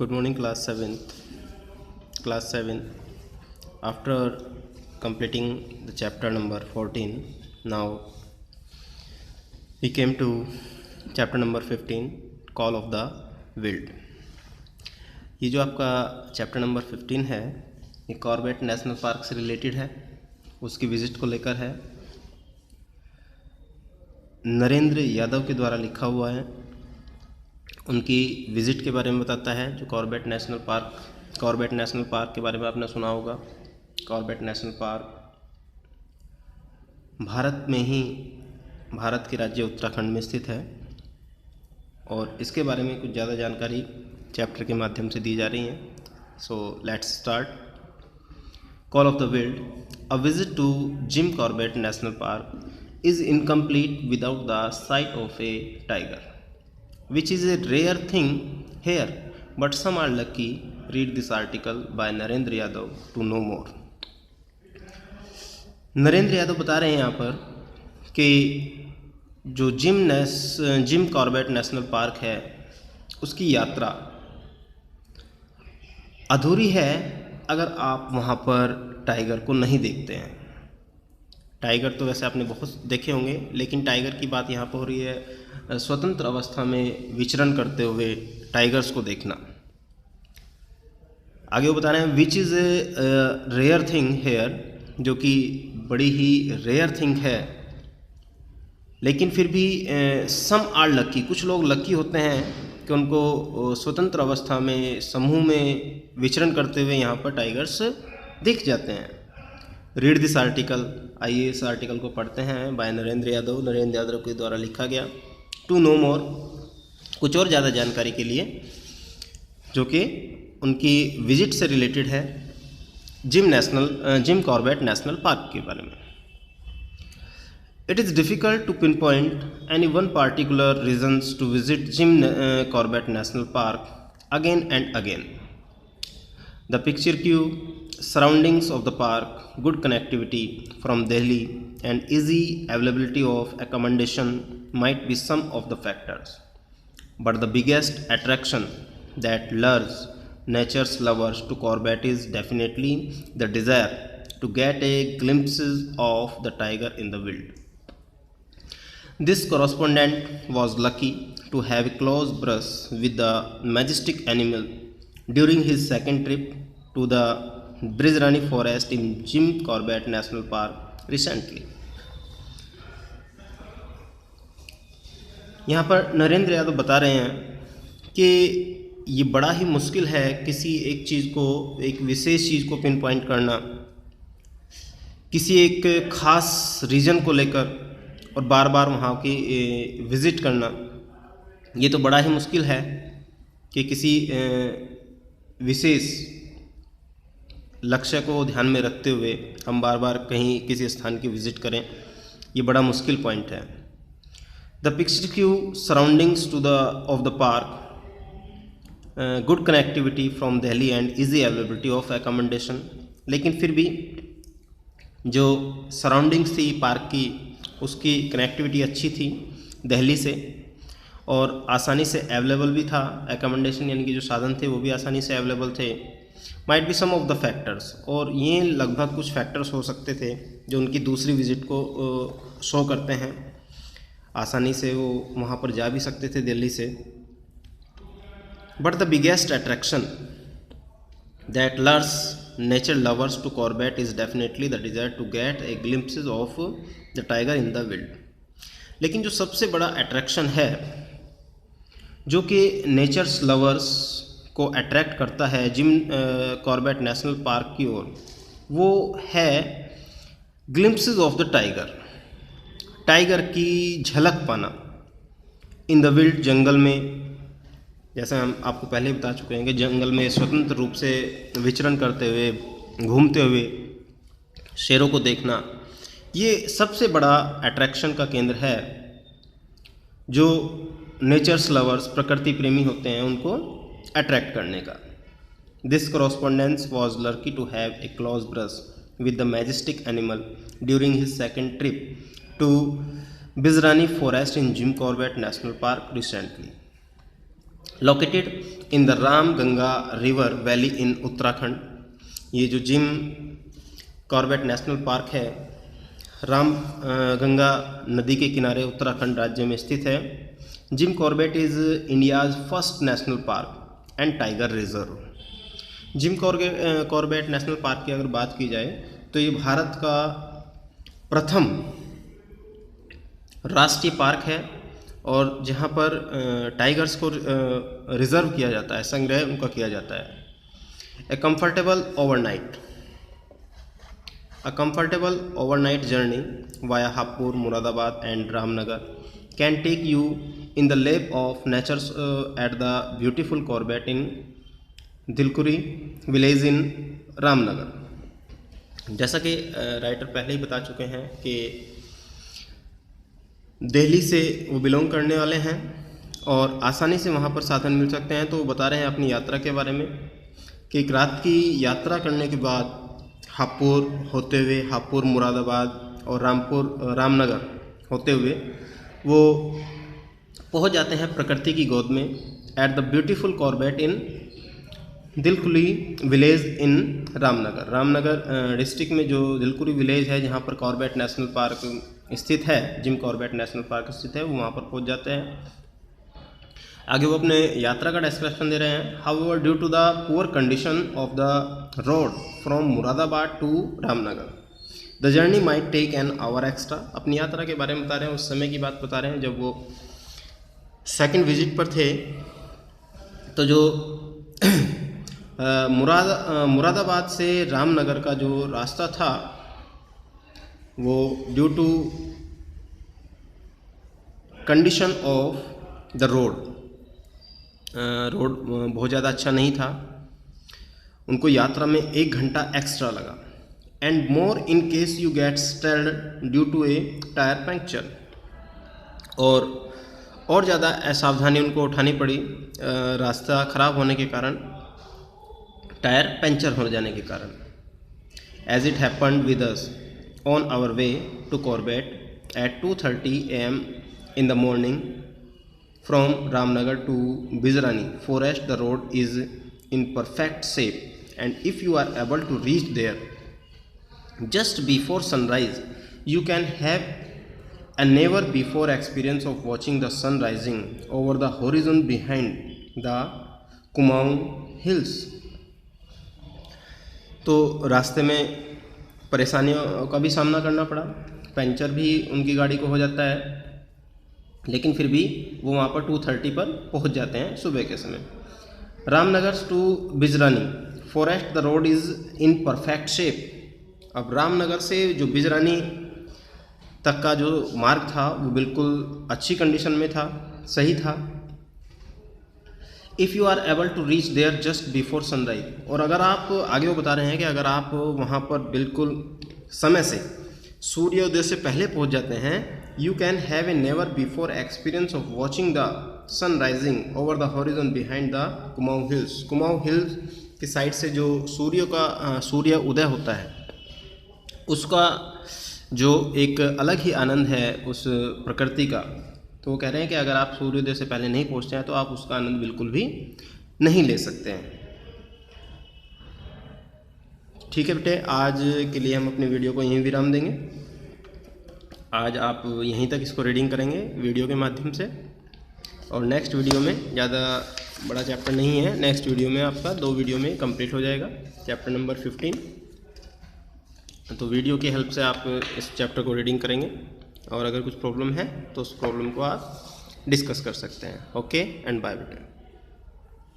Good morning, class 7. After completing the chapter number 14, now we came to chapter number 15, Call of the Wild. ये जो आपका chapter number 15 है, ये Corbett national park से related है, उसकी विजिट को लेकर है। नरेंद्र यादव के द्वारा लिखा हुआ है, उनकी विज़िट के बारे में बताता है। जो कॉर्बेट नेशनल पार्क के बारे में आपने सुना होगा। कॉर्बेट नेशनल पार्क भारत में ही, भारत के राज्य उत्तराखंड में स्थित है और इसके बारे में कुछ ज़्यादा जानकारी चैप्टर के माध्यम से दी जा रही है। So let's start. Call of the wild. A visit to Jim Corbett national park is incomplete without the sight of a tiger, which is a rare thing here, but some are lucky. Read this article by Narendra Yadav to know more. Narendra Yadav बता रहे हैं यहाँ पर कि जो gym Corbett national park है, उसकी यात्रा अधूरी है अगर आप वहाँ पर टाइगर को नहीं देखते हैं। टाइगर तो वैसे आपने बहुत देखे होंगे, लेकिन टाइगर की बात यहाँ पर हो रही है स्वतंत्र अवस्था में विचरण करते हुए टाइगर्स को देखना। आगे वो बता रहे हैं which is a rare thing here, जो कि बड़ी ही रेयर थिंग है, लेकिन फिर भी सम आर लकी, कुछ लोग लकी होते हैं कि उनको स्वतंत्र अवस्था में समूह में विचरण करते हुए यहाँ पर टाइगर्स दिख जाते हैं। रीड दिस आर्टिकल, आइए इस आर्टिकल को पढ़ते हैं। बाय नरेंद्र यादव के द्वारा लिखा गया। टू नो मोर, कुछ और ज़्यादा जानकारी के लिए, जो कि उनकी विजिट से रिलेटेड है जिम कॉर्बेट नेशनल पार्क के बारे में। It is difficult to pinpoint any one particular reasons to visit Jim Corbett national park again and again. The picturesque, surroundings of the park, good connectivity from Delhi, and easy availability of accommodation might be some of the factors. But the biggest attraction that lures nature's lovers to Corbett is definitely the desire to get a glimpses of the tiger in the wild. This correspondent was lucky to have a close brush with the majestic animal during his second trip to the Brijrani forest in Jim Corbett national Park recently. यहाँ पर नरेंद्र यादव बता रहे हैं कि ये बड़ा ही मुश्किल है किसी एक चीज़ को, एक विशेष चीज़ को पिन पॉइंट करना, किसी एक ख़ास रीजन को लेकर और बार बार वहाँ की विज़िट करना। ये तो बड़ा ही मुश्किल है कि किसी विशेष लक्ष्य को ध्यान में रखते हुए हम बार बार कहीं किसी स्थान की विज़िट करें, ये बड़ा मुश्किल पॉइंट है। The picture Q surroundings of the park, good connectivity from Delhi and easy availability of accommodation. लेकिन फिर भी जो सराउंडिंग्स थी पार्क की, उसकी कनेक्टिविटी अच्छी थी दिल्ली से और आसानी से अवेलेबल भी था। एकोमोडेशन यानी कि जो साधन थे वो भी आसानी से अवेलेबल थे। Might be some of the factors, और ये लगभग कुछ फैक्टर्स हो सकते थे जो उनकी दूसरी विज़िट को शो करते हैं। आसानी से वो वहाँ पर जा भी सकते थे दिल्ली से। But the biggest attraction that lures nature lovers to Corbett is definitely the desire to get a glimpses of the tiger in the wild. लेकिन जो सबसे बड़ा अट्रैक्शन है, जो कि नेचर्स लवर्स को अट्रैक्ट करता है जिम कॉर्बेट नेशनल पार्क की ओर, वो है glimpses of the tiger, tiger की झलक पाना इन द विल्ड, जंगल में। जैसे हम आपको पहले बता चुके हैं कि जंगल में स्वतंत्र रूप से विचरण करते हुए, घूमते हुए शेरों को देखना, ये सबसे बड़ा अट्रैक्शन का केंद्र है। जो नेचर्स लवर्स, प्रकृति प्रेमी होते हैं, उनको अट्रैक्ट करने का। This correspondence was lucky to have a close brush with the majestic animal during his second trip to Bizrani Forest in Jim Corbett National Park recently. Located in the Ram Ganga river valley in Uttarakhand. ये जो gym Corbett national park है राम गंगा नदी के किनारे उत्तराखंड राज्य में स्थित है। Jim Corbett is India's first national park and tiger reserve. Gym Corbett national park की अगर बात की जाए तो ये भारत का प्रथम राष्ट्रीय पार्क है और जहाँ पर टाइगर्स को रिजर्व किया जाता है, संग्रह उनका किया जाता है। A comfortable overnight journey via Hapur, Muradabad and Ramnagar can take you in the lap of nature at the beautiful Corbett in Dilkuri village in Ramnagar। जैसा कि राइटर पहले ही बता चुके हैं कि दिल्ली से वो बिलोंग करने वाले हैं और आसानी से वहाँ पर साधन मिल सकते हैं। तो वो बता रहे हैं अपनी यात्रा के बारे में कि एक रात की यात्रा करने के बाद हापुड़ होते हुए, हापुड़ मुरादाबाद और रामनगर होते हुए वो पहुंच जाते हैं प्रकृति की गोद में at the beautiful Corbett in Dilkuri village in Ramnagar district में जो दिलकुरी विलेज है जहां पर कॉर्बेट नेशनल पार्क स्थित है, जिम कॉर्बेट नेशनल पार्क स्थित है, वो वहाँ पर पहुँच जाते हैं। आगे वो अपने यात्रा का डिस्क्रिप्शन दे रहे हैं। However due to the poor condition of the road from Moradabad to Ramnagar the journey might take an hour extra. अपनी यात्रा के बारे में बता रहे हैं, उस समय की बात बता रहे हैं जब वो सेकंड विजिट पर थे। तो जो मुरादाबाद से रामनगर का जो रास्ता था वो due to condition of the road बहुत ज़्यादा अच्छा नहीं था, उनको यात्रा में 1 घंटा एक्स्ट्रा लगा। And more in case you get stalled due to a tyre puncture, और ज़्यादा असावधानी उनको उठानी पड़ी रास्ता ख़राब होने के कारण, टायर पंचर हो जाने के कारण। As it happened with us on our way to Corbett at 2:30 AM in the morning from Ramnagar to Bijrani forest. The road is in perfect shape, and if you are able to reach there just before sunrise, you can have a never before experience of watching the sun rising over the horizon behind the Kumaon Hills। तो रास्ते में परेशानियों का भी सामना करना पड़ा, puncture भी उनकी गाड़ी को हो जाता है, लेकिन फिर भी वो वहाँ पर 2:30 पर पहुँच जाते हैं सुबह के समय। Ramnagar to Bijrani forest the road is in perfect shape. अब रामनगर से जो बिजरानी तक का जो मार्ग था वो बिल्कुल अच्छी कंडीशन में था, सही था। If you are able to reach there just before sunrise, और अगर आप आगे वो बता रहे हैं कि अगर आप वहाँ पर बिल्कुल समय से सूर्योदय से पहले पहुँच जाते हैं, you can have a never before experience of watching the sun rising over the horizon behind the Kumaon hills. Kumaon hills की साइड से जो सूर्य उदय होता है उसका जो एक अलग ही आनंद है उस प्रकृति का। तो वो कह रहे हैं कि अगर आप सूर्योदय से पहले नहीं पहुंचते हैं तो आप उसका आनंद बिल्कुल भी नहीं ले सकते हैं। ठीक है बेटे, आज के लिए हम अपने वीडियो को यहीं विराम देंगे। आज आप यहीं तक इसको रीडिंग करेंगे वीडियो के माध्यम से, और नेक्स्ट वीडियो में ज़्यादा बड़ा चैप्टर नहीं है, नेक्स्ट वीडियो में आपका 2 वीडियो में कंप्लीट हो जाएगा चैप्टर नंबर 15। तो वीडियो की हेल्प से आप इस चैप्टर को रीडिंग करेंगे, और अगर कुछ प्रॉब्लम है तो उस प्रॉब्लम को आप डिस्कस कर सकते हैं। ओके एंड बाय बेटे।